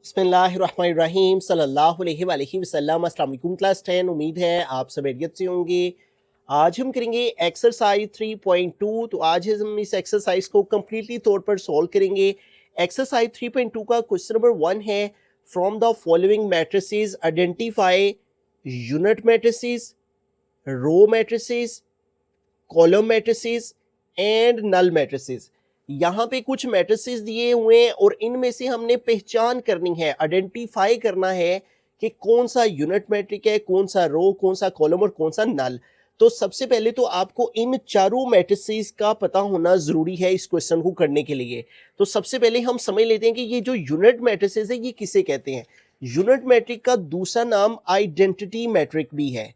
बिस्मिल्लाहिर्रहमानिर्रहीम सल्लल्लाहु अलैहि वसल्लम। अस्सलाम वालेकुम क्लास 10। उम्मीद है आप सब खैरियत से होंगे। आज हम करेंगे एक्सरसाइज 3.2। तो आज हम इस एक्सरसाइज को कम्प्लीटली तौर पर सॉल्व करेंगे। एक्सरसाइज 3.2 का क्वेश्चन नंबर 1 है, from the following matrices identify unit matrices, row matrices, column matrices and null matrices. यहाँ पे कुछ मैट्रिसेस दिए हुए हैं और इनमें से हमने पहचान करनी है, आइडेंटिफाई करना है कि कौन सा यूनिट मैट्रिक है, कौन सा रो, कौन सा कॉलम और कौन सा नल। तो सबसे पहले तो आपको इन चारों मैट्रिसेस का पता होना जरूरी है इस क्वेश्चन को करने के लिए। तो सबसे पहले हम समझ लेते हैं कि ये जो यूनिट मैट्रिसेस है ये किसे कहते हैं। यूनिट मैट्रिक का दूसरा नाम आइडेंटिटी मैट्रिक भी है।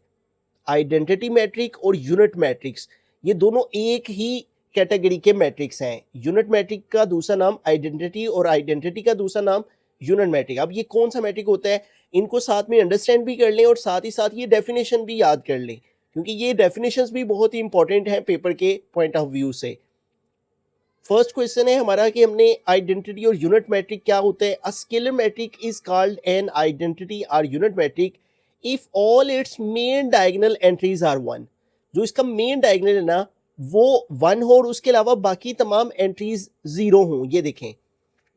आइडेंटिटी मैट्रिक और यूनिट मैट्रिक्स ये दोनों एक ही कैटेगरी के मैट्रिक्स हैं। यूनिट मैट्रिक का दूसरा नाम आइडेंटिटी और आइडेंटिटी का दूसरा नाम यूनिट मैट्रिक। अब ये कौन सा मैट्रिक होता है, इनको साथ में अंडरस्टैंड भी कर लें और साथ ही साथ ये डेफिनेशन भी याद कर लें, क्योंकि ये डेफिनेशंस भी बहुत ही इंपॉर्टेंट हैं पेपर के पॉइंट ऑफ व्यू से। फर्स्ट क्वेश्चन है हमारा कि हमने आइडेंटिटी और यूनिट मैट्रिक क्या होता है। A scalar matrix is called an identity और unit matrix if all its main diagonal entries are one. जो इसका मेन डायगोनल है ना वो 1 हो और उसके अलावा बाकी तमाम एंट्रीज 0 हों। ये देखें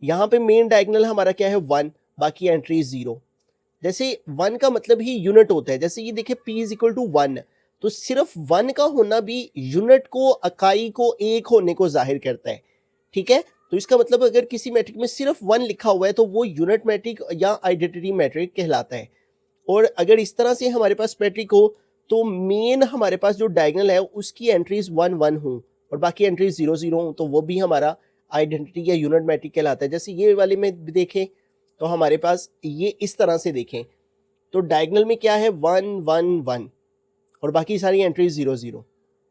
यहाँ पे मेन डायगोनल हमारा क्या है 1, बाकी एंट्रीज 0। जैसे 1 का मतलब ही यूनिट होता है। जैसे ये देखें P इज इक्वल टू 1, तो सिर्फ 1 का होना भी यूनिट को, इकाई को एक होने को जाहिर करता है। ठीक है, तो इसका मतलब अगर किसी मैट्रिक में सिर्फ 1 लिखा हुआ है तो वो यूनिट मैट्रिक या आइडेंटिटी मैट्रिक कहलाता है। और अगर इस तरह से हमारे पास मैट्रिक हो तो मेन हमारे पास जो डायगोनल है उसकी एंट्रीज 1 1 हो और बाकी एंट्रीज 0 0 हो, तो वो भी हमारा आइडेंटिटी या यूनिट मैट्रिक कहलाता है। जैसे ये वाले में देखें तो हमारे पास ये इस तरह से देखें तो डायगोनल में क्या है 1 1 1 और बाकी सारी एंट्रीज 0 0।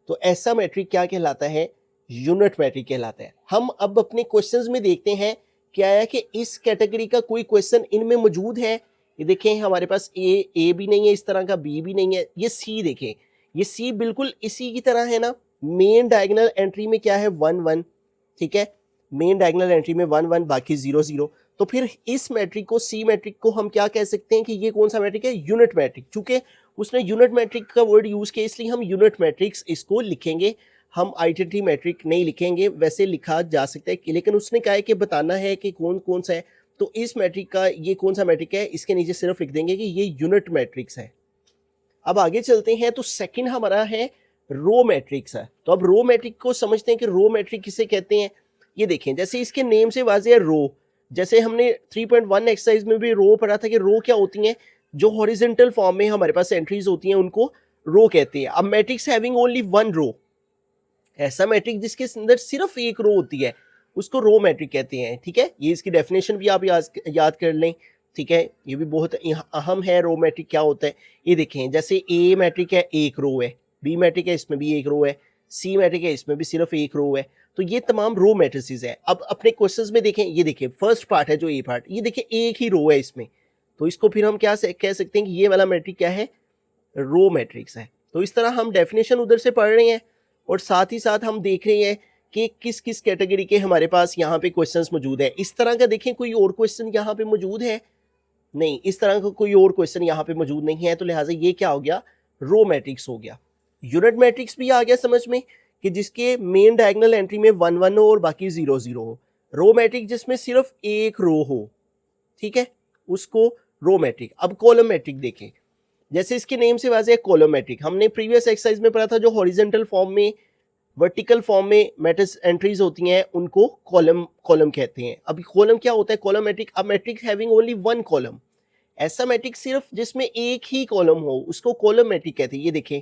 तो ऐसा मैट्रिक क्या कहलाता है, यूनिट मैट्रिक कहलाता है। हम अब अपने क्वेश्चंस में देखते हैं क्या है कि इस कैटेगरी का कोई क्वेश्चन इनमें मौजूद है। ये देखें हमारे पास ए भी नहीं है इस तरह का, बी भी नहीं है। ये सी देखें, ये सी बिल्कुल इसी की तरह है ना। मेन डायगोनल एंट्री में क्या है 1 1, ठीक है, मेन डायगोनल एंट्री में 1 1 बाकी 0 0। तो फिर इस मैट्रिक को, सी मैट्रिक को हम क्या कह सकते हैं कि ये कौन सा मैट्रिक है, यूनिट मैट्रिक। चूंकि उसने यूनिट मैट्रिक का वर्ड यूज किया इसलिए हम यूनिट मैट्रिक्स इसको लिखेंगे, हम आइडेंटिटी मैट्रिक नहीं लिखेंगे। वैसे लिखा जा सकता है लेकिन उसने कहा है कि बताना है कि कौन कौन सा है, तो इस मैट्रिक का ये कौन सा मैट्रिक है इसके नीचे सिर्फ लिख देंगे कि ये यूनिट मैट्रिक्स है। अब आगे चलते हैं तो सेकंड हमारा है रो मैट्रिक्स है। तो अब रो मैट्रिक को समझते हैं कि रो मैट्रिक किसे कहते हैं। ये देखें जैसे इसके नेम से वाज़ेह है रो। जैसे हमने 3.1 एक्सरसाइज में भी रो पढ़ा था कि रो क्या होती हैं, जो हॉरिजॉन्टल फॉर्म में हमारे पास एंट्रीज होती हैं उनको रो कहते हैं। अब मैट्रिक्स हैविंग ओनली 1 रो, ऐसा मैट्रिक जिसके अंदर सिर्फ एक रो होती है उसको रो मैट्रिक कहते हैं। ठीक है, ये इसकी डेफिनेशन भी आप याद कर लें। ठीक है, ये भी बहुत अहम है रो मैट्रिक क्या होता है। ये देखें जैसे ए मैट्रिक है एक रो है, बी मैट्रिक है इसमें भी एक रो है, सी मैट्रिक है इसमें भी सिर्फ एक रो है। तो ये तमाम रो मैट्रिसेस है। अब अपने क्वेश्चंस में देखें, ये देखें फर्स्ट पार्ट है जो ए पार्ट, ये देखें एक ही रो है इसमें, तो इसको फिर हम क्या कह सकते हैं कि ये वाला मैट्रिक क्या है, रो मैट्रिक्स है। तो इस तरह हम डेफिनेशन उधर से पढ़ रहे हैं और साथ ही साथ हम देख रहे हैं कि किस किस कैटेगरी के हमारे पास यहाँ पे क्वेश्चंस मौजूद है। इस तरह का देखें कोई और क्वेश्चन यहाँ पे मौजूद है नहीं, इस तरह का कोई और क्वेश्चन यहाँ पे मौजूद नहीं है, तो लिहाजा ये क्या हो गया, रो मैट्रिक्स हो गया। यूनिट मैट्रिक्स भी आ गया समझ में कि जिसके मेन डायगोनल एंट्री में 1 1 हो और बाकी 0 0 हो। रो मैट्रिक जिसमें सिर्फ एक रो हो, ठीक है, उसको रो मैट्रिक। अब कॉलम मैट्रिक देखें, जैसे इसके नेम से वाज़ेह कॉलम मैट्रिक हमने प्रीवियस एक्सरसाइज में पढ़ा था, जो हॉरिजॉन्टल फॉर्म में, वर्टिकल फॉर्म में मैट्रिक्स एंट्रीज होती हैं उनको कॉलम कहते हैं। अब कॉलम क्या होता है, कॉलम मैट्रिक। अब मैट्रिक्स हैविंग ओनली 1 कॉलम, ऐसा मैट्रिक सिर्फ जिसमें एक ही कॉलम हो उसको कॉलम मैट्रिक कहते हैं। ये देखें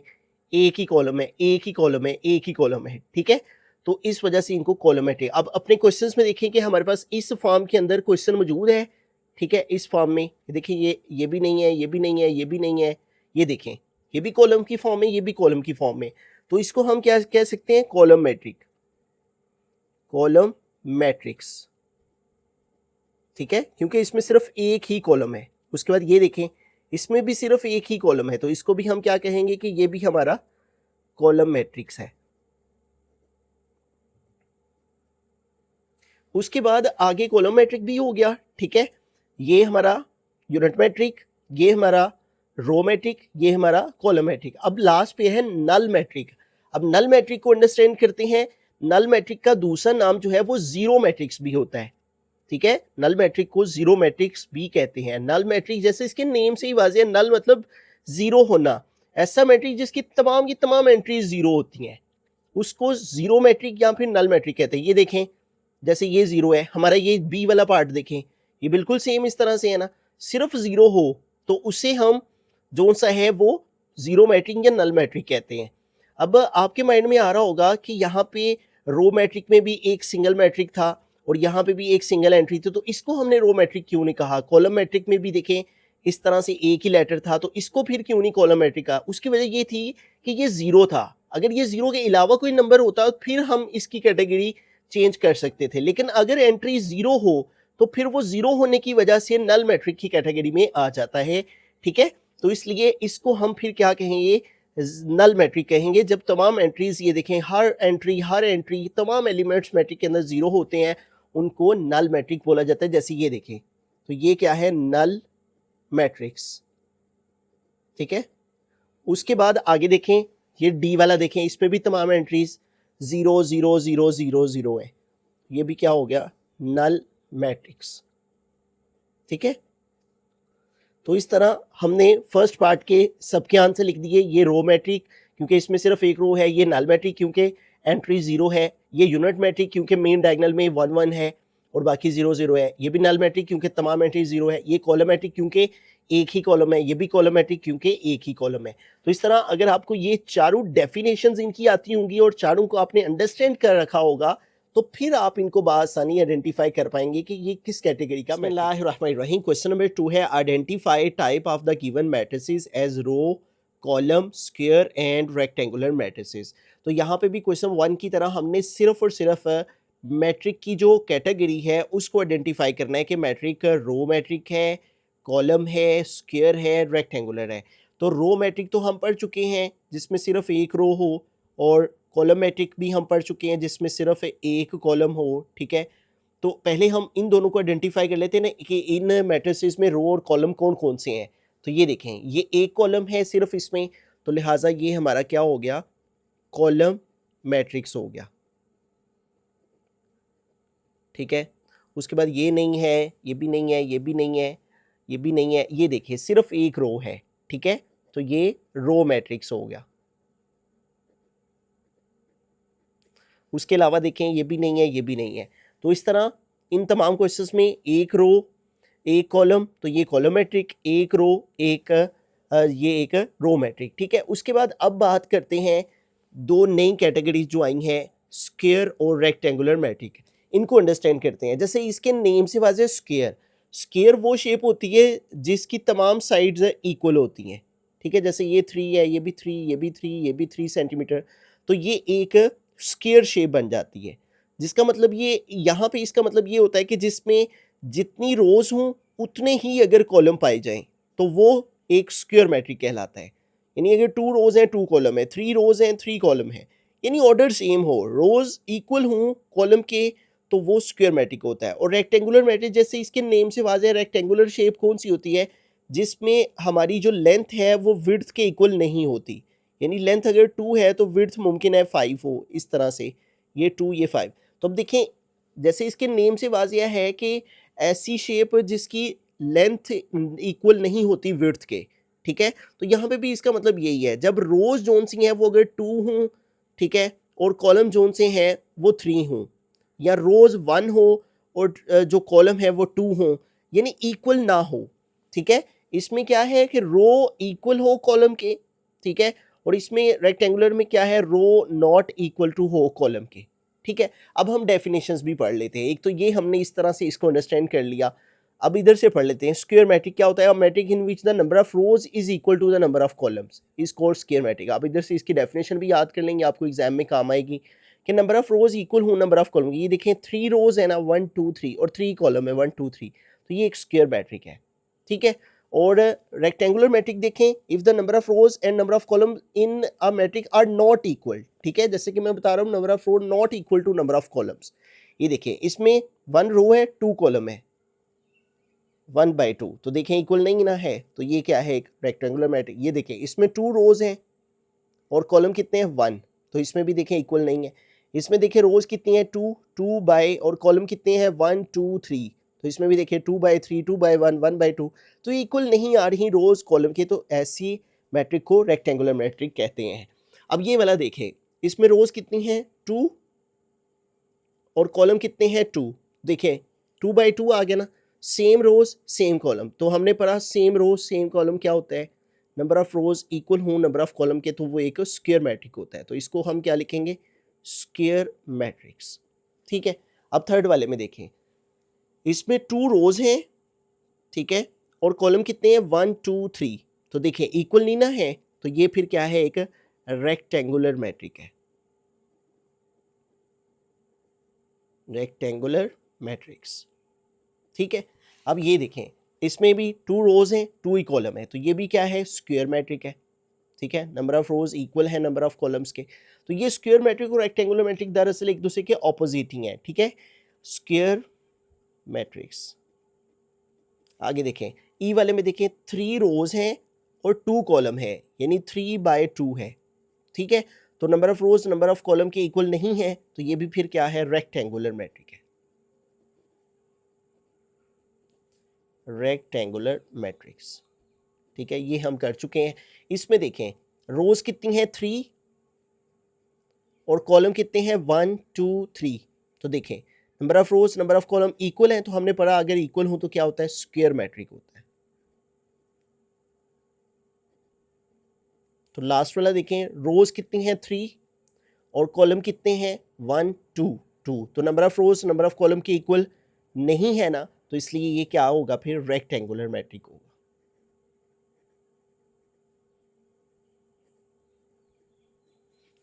एक ही कॉलम है, एक ही कॉलम है, एक ही कॉलम है, ठीक है, तो इस वजह से इनको कॉलम मैट्रिक। अब अपने क्वेश्चंस में देखें कि हमारे पास इस फॉर्म के अंदर क्वेश्चन मौजूद है, ठीक है, इस फॉर्म में देखिए ये भी नहीं है, ये भी नहीं है, ये भी नहीं है, ये देखें ये भी कॉलम की फॉर्म है, ये भी कॉलम की फॉर्म में, तो इसको हम क्या कह सकते हैं, कॉलम मैट्रिक, कॉलम मैट्रिक्स। ठीक है, क्योंकि इसमें सिर्फ एक ही कॉलम है। उसके बाद ये देखें इसमें भी सिर्फ एक ही कॉलम है, तो इसको भी हम क्या कहेंगे कि ये भी हमारा कॉलम मैट्रिक्स है। उसके बाद आगे कॉलम मैट्रिक भी हो गया, ठीक है। ये हमारा यूनिट मैट्रिक, ये हमारा रो मैट्रिक, ये हमारा कॉलम मैट्रिक। अब लास्ट पे है नल मैट्रिक। अब नल मैट्रिक को अंडरस्टैंड करते हैं। नल मैट्रिक का दूसरा नाम जो है वो जीरो मैट्रिक्स भी होता है, ठीक है। नल मैट्रिक को जीरो मैट्रिक्स भी कहते हैं। नल मैट्रिक जैसे इसके नेम से ही वाज़ेह है, नल मतलब जीरो होना। ऐसा मैट्रिक जिसकी तमाम की तमाम एंट्रीज जीरो होती हैं, उसको जीरो मैट्रिक या फिर नल मैट्रिक कहते हैं। ये देखें, जैसे ये जीरो है हमारा, ये बी वाला पार्ट देखें, ये बिल्कुल सेम इस तरह से है ना, सिर्फ जीरो हो तो उसे हम जो सा है वो जीरो मैट्रिक या नल मैट्रिक कहते हैं। अब आपके माइंड में आ रहा होगा कि यहाँ पे रो मैट्रिक में भी एक सिंगल मैट्रिक था और यहाँ पे भी एक सिंगल एंट्री थी, तो इसको हमने रो मैट्रिक क्यों नहीं कहा। कॉलम मैट्रिक में भी देखें इस तरह से एक ही लेटर था, तो इसको फिर क्यों नहीं कॉलम मैट्रिक कहा। उसकी वजह ये थी कि ये जीरो था। अगर ये जीरो के अलावा कोई नंबर होता तो फिर हम इसकी कैटेगरी चेंज कर सकते थे, लेकिन अगर एंट्री जीरो हो तो फिर वो जीरो होने की वजह से नल मैट्रिक की कैटेगरी में आ जाता है, ठीक है। तो इसलिए इसको हम फिर क्या कहेंगे, नल मैट्रिक कहेंगे। जब तमाम एंट्रीज, ये देखें हर एंट्री तमाम एलिमेंट्स मैट्रिक के अंदर जीरो होते हैं, उनको नल मैट्रिक बोला जाता है। जैसे ये देखें, तो ये क्या है, नल मैट्रिक्स, ठीक है। उसके बाद आगे देखें, ये डी वाला देखें, इसमें भी तमाम एंट्रीज 0 0 0 0 0 है, ये भी क्या हो गया, नल मैट्रिक्स, ठीक है। तो इस तरह हमने फर्स्ट पार्ट के सबके आंसर लिख दिए। ये रो मैट्रिक क्योंकि इसमें सिर्फ एक रो है, ये नल मैट्रिक क्योंकि एंट्री जीरो है, ये यूनिट मैट्रिक क्योंकि मेन डायगोनल में 1 1 है और बाकी 0 0 है, ये भी नल मैट्रिक क्योंकि तमाम एंट्री जीरो है, ये कॉलम मैट्रिक क्योंकि एक ही कॉलम है, ये भी कॉलम मैट्रिक क्योंकि एक ही कॉलम है। तो इस तरह अगर आपको ये चारों डेफिनेशंस इनकी आती होंगी और चारों को आपने अंडरस्टैंड कर रखा होगा, तो फिर आप इनको बआसानी आइडेंटिफाई कर पाएंगे कि ये किस कैटेगरी का। बिस्मिल्लाहिर्रहमानिर्रहीम। क्वेश्चन नंबर 2 है, identify type of the given matrices as row, column, square and rectangular matrices. तो यहाँ पे भी क्वेश्चन 1 की तरह हमने सिर्फ और सिर्फ मैट्रिक की जो कैटेगरी है उसको आइडेंटिफाई करना है कि मैट्रिक रो मैट्रिक है, कॉलम है, स्क्वायर है, रेक्टेंगुलर है। तो रो मैट्रिक तो हम पढ़ चुके हैं जिसमें सिर्फ एक रो हो, और कॉलम मैट्रिक भी हम पढ़ चुके हैं जिसमें सिर्फ एक कॉलम हो, ठीक है। तो पहले हम इन दोनों को आइडेंटिफाई कर लेते हैं ना कि इन मैट्रिसेस में रो और कॉलम कौन कौन से हैं। तो ये देखें, ये एक कॉलम है सिर्फ इसमें, तो लिहाजा ये हमारा क्या हो गया, कॉलम मैट्रिक्स हो गया, ठीक है। उसके बाद ये नहीं है, ये भी नहीं है, ये भी नहीं है, ये भी नहीं है, ये देखिए सिर्फ एक रो है, ठीक है। तो ये रो मैट्रिक्स हो गया। उसके अलावा देखें ये भी नहीं है, ये भी नहीं है। तो इस तरह इन तमाम क्वेश्चंस में एक रो एक कॉलम, तो ये कॉलम मैट्रिक, एक रो एक ये एक रो मैट्रिक, ठीक है। उसके बाद अब बात करते हैं दो नई कैटेगरीज जो आई हैं, स्क्वायर और रेक्टेंगुलर मैट्रिक। इनको अंडरस्टैंड करते हैं। जैसे इसके नेम से वाज़ेह स्क्वायर, स्क्वायर वो शेप होती है जिसकी तमाम साइड्स इक्वल होती हैं, ठीक है। जैसे ये 3 है, ये भी 3, ये भी 3, ये भी 3 सेंटीमीटर, तो ये एक स्क्वायर शेप बन जाती है। जिसका मतलब ये यहाँ पे इसका मतलब ये होता है कि जिसमें जितनी रोज हों उतने ही अगर कॉलम पाए जाएं तो वो एक स्क्वायर मैट्रिक कहलाता है। यानी अगर 2 रोज हैं 2 कॉलम है, 3 रोज हैं 3 कॉलम है, यानी ऑर्डर सेम हो, रोज इक्वल हों कॉलम के, तो वो स्क्वायर मैट्रिक होता है। और रेक्टेंगुलर मैट्रिक जैसे इसके नेम से वाज़ेह है, रेक्टेंगुलर शेप कौन सी होती है, जिसमें हमारी जो लेंथ है वो विड्थ के इक्वल नहीं होती। यानी लेंथ अगर 2 है तो विड्थ मुमकिन है 5 हो, इस तरह से ये 2 ये 5। तो अब देखें, जैसे इसके नेम से वाज़ेह है कि ऐसी शेप जिसकी लेंथ इक्वल नहीं होती विड्थ के, ठीक है। तो यहाँ पे भी इसका मतलब यही है, जब रोज जोन सी हैं वो अगर 2 हों, ठीक है, और कॉलम जोन से हैं वो 3 हों, या रोज 1 हो और जो कॉलम है वो 2 हों, यानी इक्वल ना हो, ठीक है। इसमें क्या है कि रो इक्वल हो कॉलम के, ठीक है, और इसमें रेक्टेंगुलर में क्या है, रो नॉट इक्वल टू हो कॉलम के, ठीक है। अब हम डेफिनेशंस भी पढ़ लेते हैं। एक तो ये हमने इस तरह से इसको अंडरस्टैंड कर लिया। अब इधर से पढ़ लेते हैं, स्क्वायर मैट्रिक क्या होता है। Matrix in which the number of rows is equal to the number of columns is called square matrix. आप इधर से इसकी डेफिनेशन भी याद कर लेंगे, आपको एग्जाम में काम आएगी कि नंबर ऑफ रोज इक्वल हो नंबर ऑफ कॉलम। ये देखें 3 रोज है ना, 1 2 3, और 3 कॉलम है 1 2 3, तो ये एक स्क्वायर मैट्रिक है, ठीक है। और रेक्टेंगुलर मैट्रिक देखें, if the number of rows and number of column in a matrix are not equal, ठीक है। जैसे कि मैं बता रहा हूँ number of row not equal to number of columns. ये देखिए इसमें 1 रो है 2 कॉलम है, 1/2, तो देखें इक्वल नहीं ना है, तो ये क्या है, एक रेक्टेंगुलर मैट्रिक्स। ये देखें इसमें 2 रोज हैं और कॉलम कितने हैं 1, तो इसमें भी देखें इक्वल नहीं है। इसमें देखें रोज कितनी है 2, 2 बाय और कॉलम कितने हैं 1 2 3, तो इसमें भी देखिए 2/3, 2/1, 1/2, तो ये इक्वल नहीं आ रही रोज कॉलम के, तो ऐसी मैट्रिक को रेक्टेंगुलर मैट्रिक कहते हैं। अब ये वाला देखें, इसमें रोज कितनी हैं 2 और कॉलम कितने हैं 2, देखें 2/2 आ गया ना, सेम रोज सेम कॉलम, तो हमने पढ़ा सेम रोज सेम कॉलम क्या होता है, नंबर ऑफ रोज इक्वल हो नंबर ऑफ कॉलम के, तो वो एक स्क्वायर मैट्रिक होता है, तो इसको हम क्या लिखेंगे, स्क्वायर मैट्रिक्स। ठीक है, अब थर्ड वाले में देखें, इसमें 2 रोज हैं, ठीक है, और कॉलम कितने हैं 1 2 3, तो देखें इक्वल नहीं ना है, तो ये फिर क्या है, एक रेक्टेंगुलर मैट्रिक है, रेक्टेंगुलर मैट्रिक्स। ठीक है, अब ये देखें इसमें भी 2 रोज हैं 2 ही कॉलम है, तो ये भी क्या है, स्क्वायर मैट्रिक है। ठीक है, नंबर ऑफ रोज इक्वल है नंबर ऑफ कॉलम्स के, तो ये स्क्वायर मैट्रिक और रेक्टेंगुलर मैट्रिक दरअसल एक दूसरे के ऑपोजिट ही है। ठीक है, स्क्वायर मैट्रिक्स। आगे देखें, ई वाले में देखें 3 रोज हैं और 2 कॉलम है, यानी 3/2 है। ठीक है, तो number of rose number of column के इक्वल नहीं है, तो ये भी फिर क्या है, रेक्टेंगुलर मैट्रिक है, रेक्टेंगुलर मैट्रिक्स। ठीक है, ये हम कर चुके हैं। इसमें देखें रोज कितनी है 3 और कॉलम कितने हैं 1 2 3, तो देखें number of rose number of column equal है, तो हमने पढ़ा अगर इक्वल हो तो क्या होता है, स्क्वायर मैट्रिक होता है। तो लास्ट वाला देखें, रोज कितनी है 3 और कॉलम कितने हैं 1 2 2, तो number of rose number of column के इक्वल नहीं है ना, तो इसलिए ये क्या होगा, फिर रेक्टेंगुलर मैट्रिक होगा।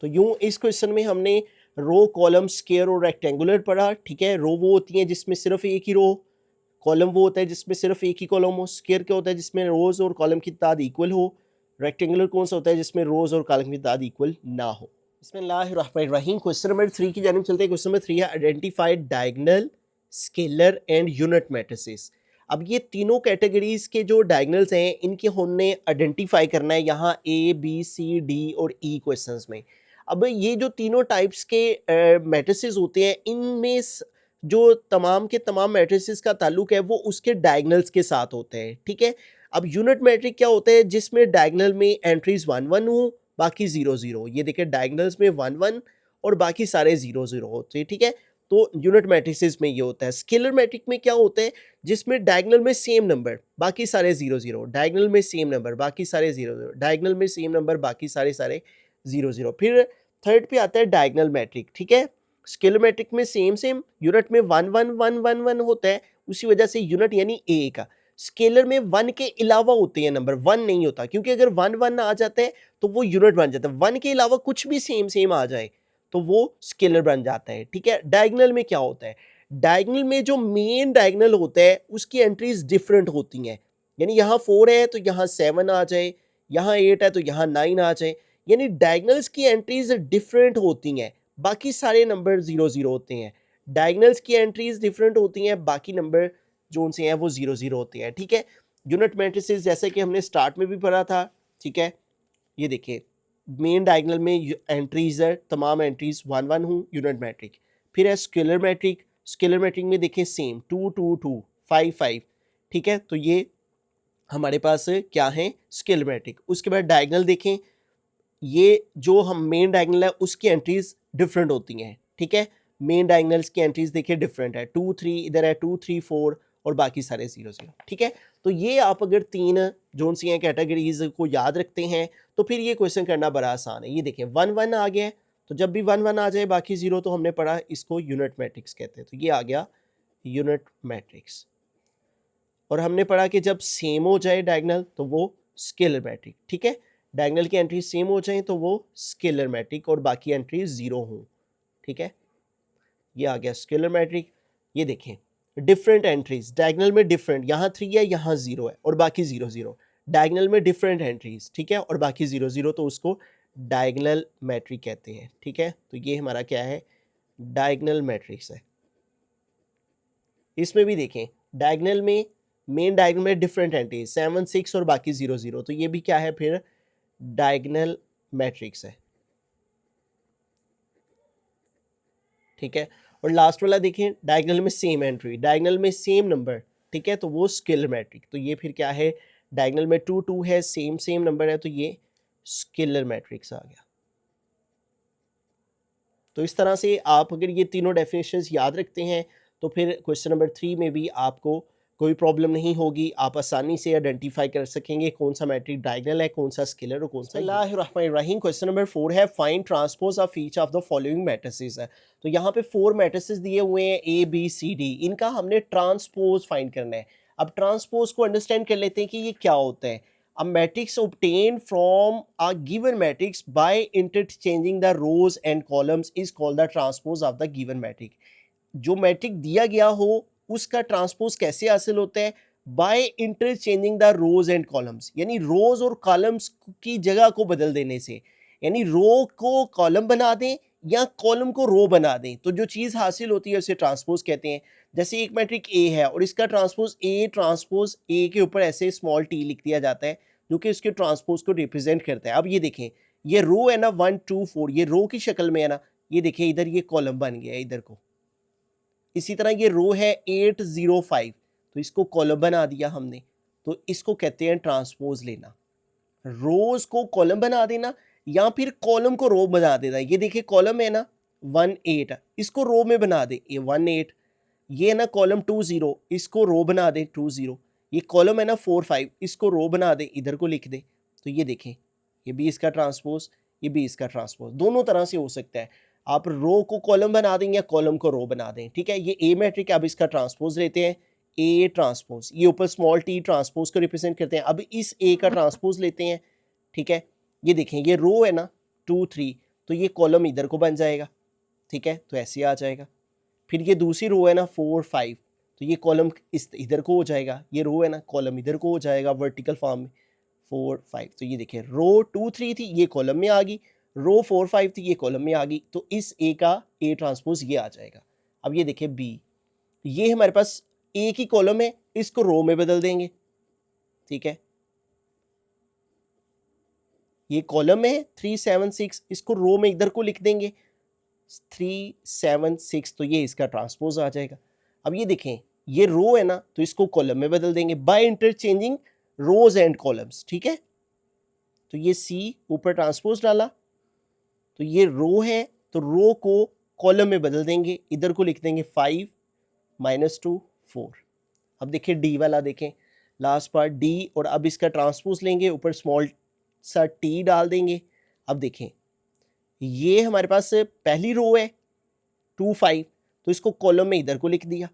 तो यूं इस क्वेश्चन में हमने रो कॉलम स्क्वायर और रेक्टेंगुलर पढ़ा। ठीक है, रो वो होती है जिसमें सिर्फ एक ही रो, कॉलम वो होता है जिसमें सिर्फ एक ही कॉलम हो, स्क्वायर क्या होता है जिसमें रोज और कॉलम की तादाद इक्वल हो, रेक्टेंगुलर कौन सा होता है जिसमें रोज और कॉलम की तादाद इक्वल ना हो। बिस्मिल्लाहिर्रहमानिर्रहीम, क्वेश्चन नंबर 3 की जानिब चलते हैं। क्वेश्चन नंबर 3 है identify diagonal, scalar and unit matrices. अब ये तीनों कैटेगरीज के जो डायगोनल्स हैं इनके हमने आइडेंटिफाई करना है यहाँ ए बी सी डी और ई क्वेश्चंस में। अब ये जो तीनों टाइप्स के मैट्रिसेस होते हैं, इनमें जो तमाम के तमाम मैट्रिसेस का ताल्लुक है वो उसके डायगोनल्स के साथ होते हैं। ठीक है, अब यूनिट मैट्रिक क्या होता है, जिसमें डायगोनल में एंट्रीज 1 1 हो, बाकी 0 0, ये देखिए डायगोनल्स में 1 1 और बाकी सारे 0 0 होते हैं। ठीक है, तो यूनिट मैट्रिसेस में ये होता है। स्केलर मैट्रिक में क्या होता है, जिसमें डायगोनल में सेम नंबर बाकी सारे 0 0, डायगोनल में सेम नंबर बाकी सारे 0 0, डायगोनल में सेम नंबर बाकी सारे 0 0। फिर थर्ड पे आता है डायगोनल मैट्रिक। ठीक है, स्केलर मैट्रिक में सेम सेम, यूनिट में 1 1 1 1 1 होता है, उसी वजह से यूनिट यानी ए का। स्केलर में 1 के अलावा होते हैं नंबर, 1 नहीं होता, क्योंकि अगर 1 1 आ जाता है तो वो यूनिट बन जाता है। 1 के अलावा कुछ भी सेम सेम आ जाए तो वो स्केलर बन जाता है। ठीक है, डायगोनल में क्या होता है, डायगोनल में जो मेन डायगोनल होता है उसकी एंट्रीज डिफरेंट होती हैं, यानी यहाँ 4 है तो यहाँ 7 आ जाए, यहाँ 8 है तो यहाँ 9 आ जाए, यानी डायगोनल्स की एंट्रीज डिफरेंट होती हैं, बाकी सारे नंबर 0 0 होते हैं। डायगोनल्स की एंट्रीज डिफरेंट होती हैं, बाकी नंबर जो उनसे हैं वो 0 0 होते हैं। ठीक है, यूनिट मैट्रिसेस जैसे कि हमने स्टार्ट में भी पढ़ा था। ठीक है, ये देखिए मेन डायगोनल में एंट्रीज है, तमाम एंट्रीज 1 1 हूँ, यूनिट मैट्रिक। फिर है स्केलर मैट्रिक, स्केलर मैट्रिक में देखें सेम 2 2 2 5 5। ठीक है, तो ये हमारे पास क्या है, स्केलर मैट्रिक। उसके बाद डायगोनल देखें, ये जो हम मेन डायगोनल है उसकी एंट्रीज डिफरेंट होती हैं। ठीक है, मेन डायगोनल्स की एंट्रीज देखिए डिफरेंट है, 2 3 इधर है, 2 3 4 और बाकी सारे 0 0। ठीक है, तो ये आप अगर तीन जोन सी हैं कैटेगरीज को याद रखते हैं तो फिर ये क्वेश्चन करना बड़ा आसान है। ये देखें 1 1 आ गया है, तो जब भी 1 1 आ जाए बाकी 0, तो हमने पढ़ा इसको यूनिट मैट्रिक्स कहते हैं, तो ये आ गया यूनिट मैट्रिक्स। और हमने पढ़ा कि जब सेम हो जाए डायगोनल तो वो स्केलर मैट्रिक। ठीक है, डायगोनल की एंट्री सेम हो जाए तो वो स्केलर मैट्रिक और बाकी एंट्री 0 हों। ठीक है, ये आ गया स्केलर मैट्रिक। ये देखें डिफरेंट एंट्रीज, डायगोनल में डिफरेंट, यहाँ 3 है यहाँ 0 है और बाकी 0 0, डायगोनल में डिफरेंट एंट्रीज। ठीक है, और बाकी 0 0, तो उसको डायगोनल मैट्रिक कहते हैं। ठीक है, तो ये हमारा क्या है, डायगोनल मैट्रिक्स है। इसमें भी देखें डायगोनल में मेन डायगोनल में डिफरेंट एंट्री 7 6 और बाकी 0 0, तो ये भी क्या है फिर डायगोनल मैट्रिक्स है, ठीक है। और लास्ट वाला देखें, डायगोनल में सेम एंट्री, डायगोनल में सेम नंबर, ठीक है, तो वो स्केलर मैट्रिक, तो ये फिर क्या है, डायगोनल में 2 2 है, सेम सेम नंबर है, तो ये स्केलर मैट्रिक्स आ गया। तो इस तरह से आप अगर ये तीनों डेफिनेशंस याद रखते हैं तो फिर क्वेश्चन नंबर 3 में भी आपको कोई प्रॉब्लम नहीं होगी, आप आसानी से आइडेंटिफाई कर सकेंगे कौन सा मैट्रिक डायगोनल है, कौन सा स्केलर और कौन सा। बिस्मिल्लाहिर्रहमानिर्रहीम। क्वेश्चन नंबर 4 है find transpose of each of the following matrices है। तो यहाँ पे 4 मैट्रिसेस दिए हुए हैं A B C D, इनका हमने ट्रांसपोज फाइंड करना है। अब ट्रांसपोज को अंडरस्टैंड कर लेते हैं कि ये क्या होता है। A matrix obtained from a given matrix by interchanging the rows and columns is called the transpose of the given matrix. जो मैट्रिक दिया गया हो उसका ट्रांसपोज कैसे हासिल होता है, by interchanging the rows and columns, यानी रोज और कॉलम्स की जगह को बदल देने से, यानी रो को कॉलम बना दें या कॉलम को रो बना दें, तो जो चीज़ हासिल होती है उसे ट्रांसपोज कहते हैं। जैसे एक मैट्रिक ए है और इसका ट्रांसपोज ए के ऊपर ऐसे स्मॉल टी लिख दिया जाता है जो कि उसके ट्रांसपोज को रिप्रेजेंट करता है। अब ये देखें, ये रो है ना 1 2 4, ये रो की शक्ल में है ना, ये देखिए इधर ये कॉलम बन गया है इधर को। इसी तरह ये रो है 8 0 5, तो इसको कॉलम बना दिया हमने, तो इसको कहते हैं ट्रांसपोज लेना। रोज को कॉलम बना देना या फिर कॉलम को रो बना देना। ये देखिए कॉलम है ना 1 8, इसको रो में बना दे, ये 1 8। ये ना कॉलम 2 0, इसको रो बना दे 2 0। ये कॉलम है ना 4 5, इसको रो बना दे, इधर को लिख दे। तो ये देखें, ये भी इसका ट्रांसपोज, ये भी इसका ट्रांसपोज, दोनों तरह से हो सकता है। आप रो को कॉलम बना दें या कॉलम को रो बना दें, ठीक है। ये ए मैट्रिक, अब इसका ट्रांसपोज लेते हैं, ए ट्रांसपोज, ये ऊपर स्मॉल टी ट्रांसपोज को रिप्रेजेंट करते हैं। अब इस ए का ट्रांसपोज लेते हैं, ठीक है। ये देखें, ये रो है ना 2 3, तो ये कॉलम इधर को बन जाएगा, ठीक है, तो ऐसे आ जाएगा। फिर ये दूसरी रो है ना 4 5, तो ये कॉलम इस इधर को हो जाएगा। ये रो है ना, कॉलम इधर को हो जाएगा वर्टिकल फॉर्म में 4 5। तो ये देखिए रो 2 3 थी, ये कॉलम में आ गई, रो 4 5 थी, ये कॉलम में आ गई, तो इस ए का ए ट्रांसपोज ये आ जाएगा। अब ये देखिए बी, ये हमारे पास ए की कॉलम है, इसको रो में बदल देंगे, ठीक है। ये कॉलम है 3 7 6, इसको रो में इधर को लिख देंगे 3 7 6, तो ये इसका ट्रांसपोज आ जाएगा। अब ये देखें, ये रो है ना, तो इसको कॉलम में बदल देंगे by interchanging rows and columns, ठीक है। तो ये सी ऊपर ट्रांसपोज डाला, तो ये रो है, तो रो को कॉलम में बदल देंगे, इधर को लिख देंगे 5 -2 4। अब देखिए डी वाला देखें, लास्ट पार्ट डी, और अब इसका ट्रांसपोज लेंगे, ऊपर स्मॉल सा टी डाल देंगे। अब देखें, ये हमारे पास पहली रो है 2 5, तो इसको कॉलम में इधर को लिख दिया।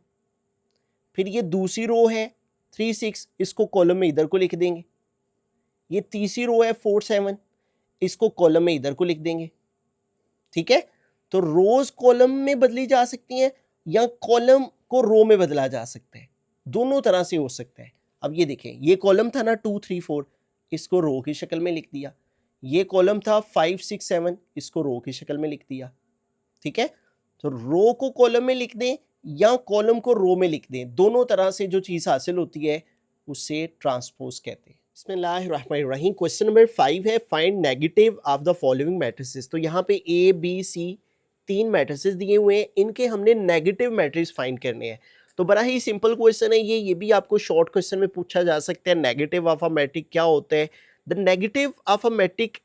फिर ये दूसरी रो है 3 6, इसको कॉलम में इधर को लिख देंगे। ये तीसरी रो है 4 7, इसको कॉलम में इधर को लिख देंगे, ठीक है। तो रोज कॉलम में बदली जा सकती हैं या कॉलम को रो में बदला जा सकता है, दोनों तरह से हो सकता है। अब ये देखें, ये कॉलम था ना 2 3 4, इसको रो की शक्ल में लिख दिया। ये कॉलम था 5 6 7, इसको रो की शक्ल में लिख दिया, ठीक है। तो रो को कॉलम में लिख दें या कॉलम को रो में लिख दें, दोनों तरह से जो चीज़ हासिल होती है उसे ट्रांसपोज कहते हैं। बिस्मिल्लाहिर्रहमानिर्रहीम। क्वेश्चन नंबर 5 है find negative of the following matrices. तो यहाँ पे ए बी सी 3 मैट्रिसेस दिए हुए हैं, इनके हमने नेगेटिव मैट्रिक्स फाइंड करने हैं। तो बड़ा ही सिंपल क्वेश्चन है ये भी आपको शॉर्ट क्वेश्चन में पूछा जा सकता है। नेगेटिव ऑफ अ मैट्रिक क्या होता है? The negative of a matrix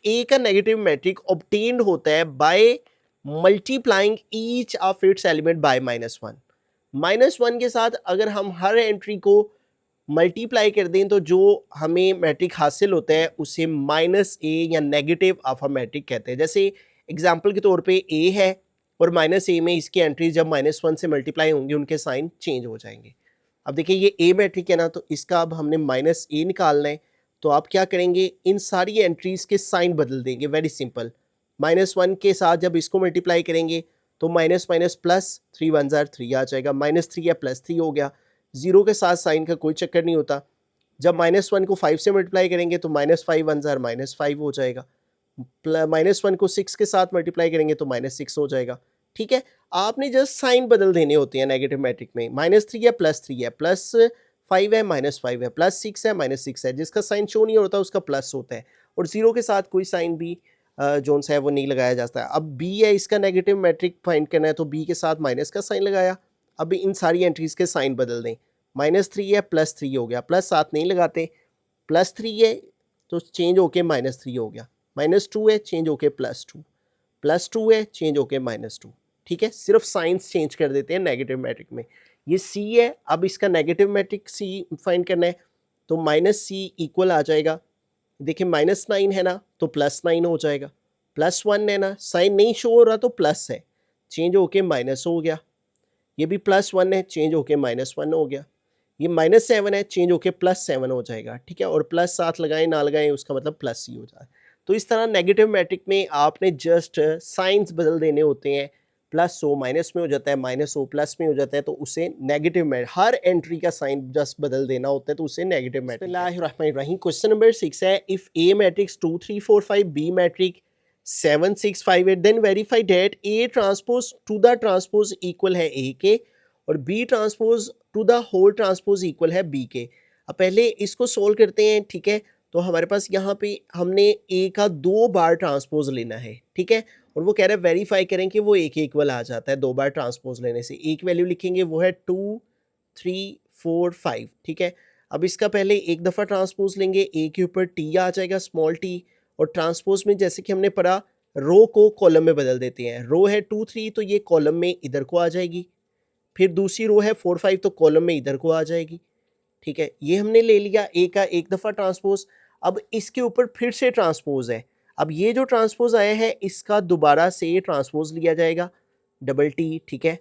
A का नेगेटिव मैट्रिक ऑब्टेन्ड होता है by multiplying each of its element by -1। -1 के साथ अगर हम हर एंट्री को मल्टीप्लाई कर दें तो जो हमें मैट्रिक हासिल होता है उसे -a या नेगेटिव ऑफ अ मैट्रिक कहते हैं। जैसे एग्जांपल के तौर पे a है और -a में इसकी एंट्रीज जब -1 से मल्टीप्लाई होंगी उनके साइन चेंज हो जाएंगे। अब देखिए ये a मैट्रिक है ना, तो इसका अब हमने -a निकालना है, तो आप क्या करेंगे, इन सारी एंट्रीज के साइन बदल देंगे। वेरी सिंपल, -1 के साथ जब इसको मल्टीप्लाई करेंगे तो माइनस माइनस प्लस 3 1 जार 3 आ जाएगा, -3 या +3 हो गया। जीरो के साथ साइन का कोई चक्कर नहीं होता। जब -1 को 5 से मल्टीप्लाई करेंगे तो -5 1 जार -5 हो जाएगा। -1 को 6 के साथ मल्टीप्लाई करेंगे तो -6 हो जाएगा। ठीक है, आपने जस्ट साइन बदल देने होते हैं नेगेटिव मैट्रिक में। -3 है +3 है, +5 है -5 है, +6 है -6 है, जिसका साइन शो नहीं होता उसका प्लस होता है, और ज़ीरो के साथ कोई साइन भी जोन सा है वो नहीं लगाया जाता है। अब बी है, इसका नेगेटिव मैट्रिक फाइंड करना है, तो बी के साथ माइनस का साइन लगाया। अब इन सारी एंट्रीज के साइन बदल दें। -3 है +3 हो गया, प्लस साथ नहीं लगाते, +3 है तो चेंज होके -3 हो गया, -2 है चेंज होके +2, +2 है चेंज होके -2। ठीक है, सिर्फ साइंस चेंज कर देते हैं नेगेटिव मैट्रिक में। ये सी है, अब इसका नेगेटिव मैट्रिक सी फाइंड करना है, तो -c इक्वल आ जाएगा। देखिए -9 है ना, तो +9 हो जाएगा, +1 है ना, साइन नहीं शो हो रहा तो प्लस है, चेंज होके माइनस हो गया। ये भी +1 है, चेंज होके -1 हो गया। ये -7 है, चेंज होके +7 हो जाएगा। ठीक है, और प्लस साथ लगाएं ना लगाएं उसका मतलब प्लस ही हो जाए। तो इस तरह नेगेटिव मैट्रिक में आपने जस्ट साइंस बदल देने होते हैं, प्लस हो माइनस में हो जाता है, माइनस हो प्लस में हो जाता है, तो उसे नेगेटिव में हर एंट्री का साइन जस्ट बदल देना होता है, तो उसे नेगेटिव मैट्रिक। बिस्मिल्लाहिर्रहमानिर्रहीम। क्वेश्चन नंबर 6 है, if A matrix 2 3 4 5 B matrix 7 6 5 8 then verify that A transpose to the transpose equal है ए के और B transpose to the whole transpose equal है बी के। अब पहले इसको सोल्व करते हैं। ठीक है, तो हमारे पास यहाँ पे हमने ए का 2 बार ट्रांसपोज लेना है। ठीक है, और वो कह रहे हैं वेरीफाई करें कि वो ए के इक्वल आ जाता है 2 बार ट्रांसपोज लेने से। एक वैल्यू लिखेंगे वो है 2 3 4 5। ठीक है, अब इसका पहले एक दफ़ा ट्रांसपोज लेंगे, ए के ऊपर टी आ जाएगा स्मॉल टी, और ट्रांसपोज में जैसे कि हमने पढ़ा रो को कॉलम में बदल देते हैं। रो है 2 3 तो ये कॉलम में इधर को आ जाएगी, फिर दूसरी रो है 4 5 तो कॉलम में इधर को आ जाएगी। ठीक है, ये हमने ले लिया ए का एक दफ़ा ट्रांसपोज। अब इसके ऊपर फिर से ट्रांसपोज है। अब ये जो ट्रांसपोज आया है इसका दोबारा से ट्रांसपोज लिया जाएगा, डबल टी। ठीक है,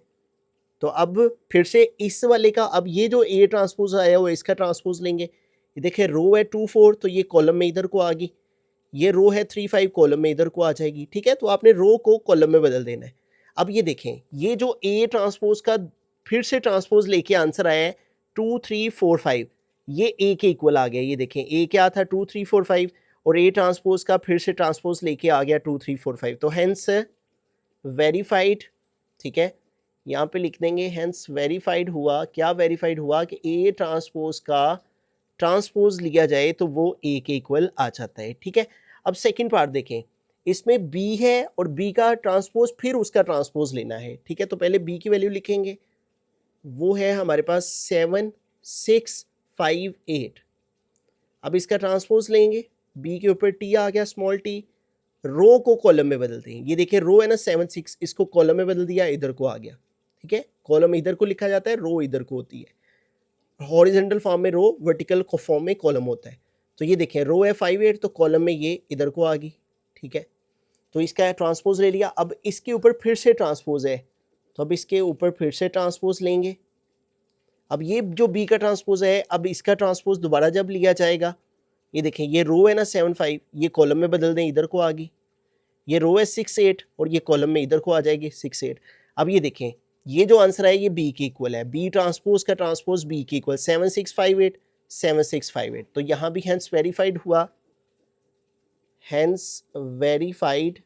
तो अब फिर से इस वाले का, अब ये जो ए ट्रांसपोज आया वो इसका ट्रांसपोज लेंगे। ये देखिए रो है 2 4 तो ये कॉलम में इधर को आ गई, ये रो है 3 5 कॉलम में इधर को आ जाएगी। ठीक है, तो आपने रो को कॉलम में बदल देना है। अब ये देखें, ये जो ए ट्रांसपोज का फिर से ट्रांसपोज लेके आंसर आया है 2 3 4 5, ये ए के इक्वल आ गया। ये देखें ए क्या था 2 3 4 5, और ए ट्रांसपोज का फिर से ट्रांसपोज लेके आ गया 2 3 4 5, तो हेंस वेरीफाइड। ठीक है, यहाँ पे लिख देंगे हेंस वेरीफाइड हुआ। क्या वेरीफाइड हुआ कि ए ट्रांसपोज का ट्रांसपोज लिया जाए तो वो ए के इक्वल आ जाता है। ठीक है, अब सेकंड पार्ट देखें, इसमें बी है और बी का ट्रांसपोज फिर उसका ट्रांसपोज लेना है। ठीक है, तो पहले बी की वैल्यू लिखेंगे, वो है हमारे पास 7 6 5 8। अब इसका ट्रांसपोज लेंगे, बी के ऊपर टी आ गया स्मॉल टी, रो को कॉलम में बदलते हैं। ये देखिए रो है ना 7 6, इसको कॉलम में बदल दिया, इधर को आ गया। ठीक है, कॉलम इधर को लिखा जाता है, रो इधर को होती है। हॉरिजेंटल फॉर्म में रो, वर्टिकल फॉर्म में कॉलम होता है। तो ये देखें रो है 5 8 तो कॉलम में ये इधर को आ गई। ठीक है, तो इसका ट्रांसपोज ले लिया। अब इसके ऊपर फिर से ट्रांसपोज है, तो अब इसके ऊपर फिर से ट्रांसपोज लेंगे। अब ये जो बी का ट्रांसपोज है, अब इसका ट्रांसपोज दोबारा जब लिया जाएगा, ये देखें ये रो है ना 7 5, ये कॉलम में बदल दें, इधर को आ गई। ये रो है 6 8 और ये कॉलम में इधर को आ जाएगी 6 8। अब ये देखें ये जो आंसर है ये बी के इक्वल है, बी ट्रांसपोज का ट्रांसपोज बी के इक्वल 7 6 5 8 7 6 5 8। तो यहाँ भी हेंस वेरीफाइड हुआ, हेंस वेरीफाइड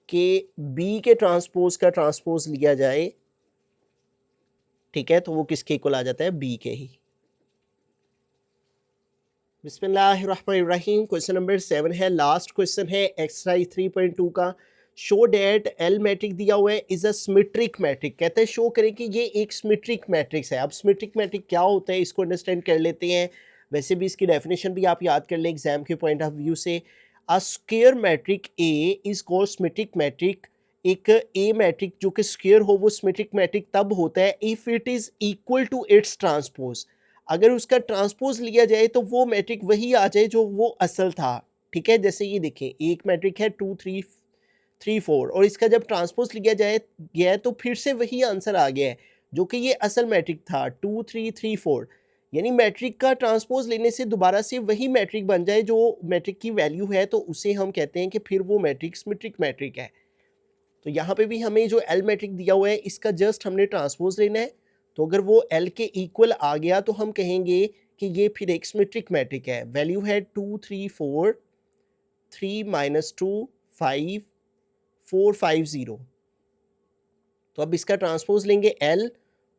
के बी के ट्रांसपोज का ट्रांसपोज लिया जाए। ठीक है, तो वो किसके इक्वल आ जाता है, बी के ही। बिस्मिल्लाहिर्रहमानिर्रहीम। क्वेश्चन नंबर 7 है, लास्ट क्वेश्चन है एक्सरसाइज 3.2 का। शो डेट एल मैट्रिक दिया हुआ है इज अ सिमेट्रिक मैट्रिक। कहते हैं शो करें कि ये एक सिमेट्रिक मैट्रिक्स है। अब सिमेट्रिक मैट्रिक क्या होता है इसको अंडरस्टैंड कर लेते हैं। वैसे भी इसकी डेफिनेशन भी आप याद कर लें एग्जाम के पॉइंट ऑफ व्यू से। A square matrix A is called symmetric matrix. एक ए मैट्रिक जो कि स्क्वायर हो वो सिमेट्रिक मैट्रिक तब होता है if it is equal to its transpose. अगर उसका ट्रांसपोज लिया जाए तो वो मैट्रिक वही आ जाए जो वो असल था। ठीक है, जैसे ये देखें एक मैट्रिक है 2 3 3 4 और इसका जब ट्रांसपोज लिया जाए गया तो फिर से वही आंसर आ गया है जो कि ये असल मैट्रिक था 2 3 3 4। यानी मैट्रिक का ट्रांसपोज लेने से दोबारा से वही मैट्रिक बन जाए जो मैट्रिक की वैल्यू है, तो उसे हम कहते हैं कि फिर वो मैट्रिक सिमेट्रिक मैट्रिक है। तो यहाँ पे भी हमें जो एल मैट्रिक दिया हुआ है इसका जस्ट हमने ट्रांसपोज लेना है। तो अगर वो एल के इक्वल आ गया तो हम कहेंगे कि ये फिर एक सिमेट्रिक मैट्रिक है। वैल्यू है 2 3 4 3 -2 5 4 5 0। तो अब इसका ट्रांसपोज लेंगे L,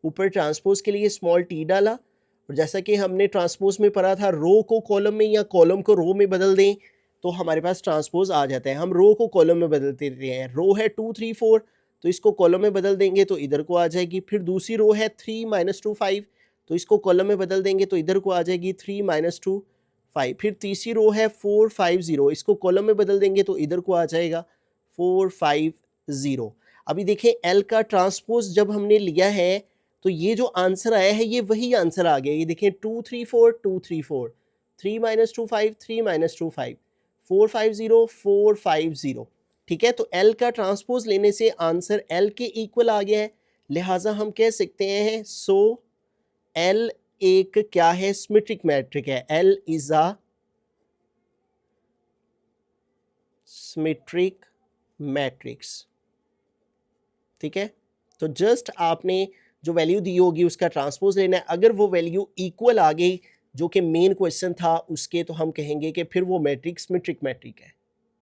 ऊपर ट्रांसपोज के लिए स्मॉल t डाला, और जैसा कि हमने ट्रांसपोज में पढ़ा था रो को कॉलम में या कॉलम को रो में बदल दें तो हमारे पास ट्रांसपोज आ जाता है। हम रो को कॉलम में बदलते रहते हैं। रो है 2 3 4, तो इसको कॉलम में बदल देंगे तो इधर को आ जाएगी। फिर दूसरी रो है 3 - 2 5, तो इसको कॉलम में बदल देंगे तो इधर को आ जाएगी 3 - 2 5। फिर तीसरी रो है 4 5 0, इसको कॉलम में बदल देंगे तो इधर को आ जाएगा 4 5 0। अभी देखें L का ट्रांसपोज जब हमने लिया है तो ये जो आंसर आया है ये वही आंसर आ गया। ये देखें 2 3 4 2 3 4, 3 - 2 5 3 - 2 5, 4 5 0 4 5 0। ठीक है, तो L का ट्रांसपोज लेने से आंसर L के इक्वल आ गया है, लिहाजा हम कह सकते हैं सो L एक क्या है, सिमेट्रिक मैट्रिक है। L is a symmetric matrix. ठीक है, तो जस्ट आपने जो वैल्यू दी होगी उसका ट्रांसपोज लेना है। अगर वो वैल्यू इक्वल आ गई जो कि मेन क्वेश्चन था उसके, तो हम कहेंगे कि फिर वो मैट्रिक सिमेट्रिक मैट्रिक है।